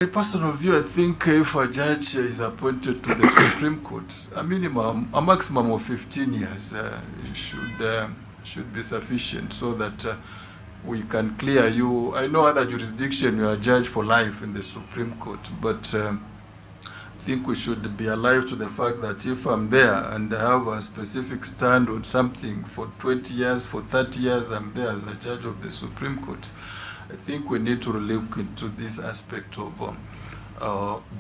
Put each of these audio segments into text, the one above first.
My personal view, I think if a judge is appointed to the Supreme Court, a maximum of 15 years should be sufficient so that we can clear you. I know other jurisdiction you are judged for life in the Supreme Court, but I think we should be alive to the fact that if I'm there and I have a specific stand on something for 20 years, for 30 years, I'm there as a judge of the Supreme Court. I think we need to look into this aspect of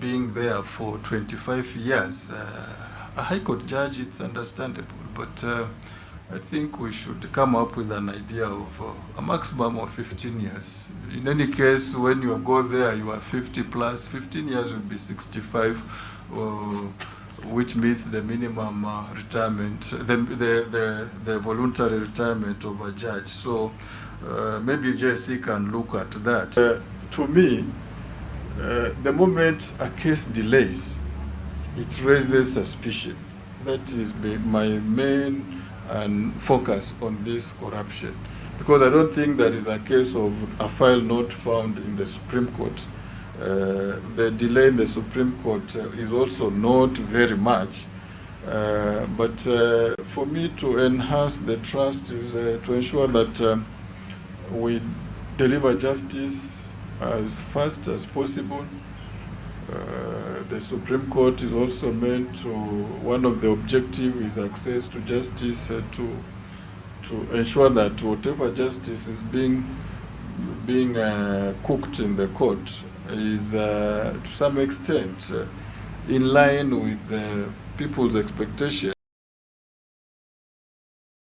being there for 25 years. A High Court judge, it's understandable, but I think we should come up with an idea of a maximum of 15 years. In any case, when you go there, you are 50 plus, 15 years will be 65, which means the minimum retirement, the voluntary retirement of a judge. So maybe JSC can look at that. To me, the moment a case delays, it raises suspicion. That is my main focus on this corruption. Because I don't think there is a case of a file not found in the Supreme Court. The delay in the Supreme Court is also not very much. But for me to enhance the trust is to ensure that we deliver justice as fast as possible. The Supreme Court is also meant to, one of the objectives is access to justice, to ensure that whatever justice is being cooked in the court is to some extent in line with the people's expectation.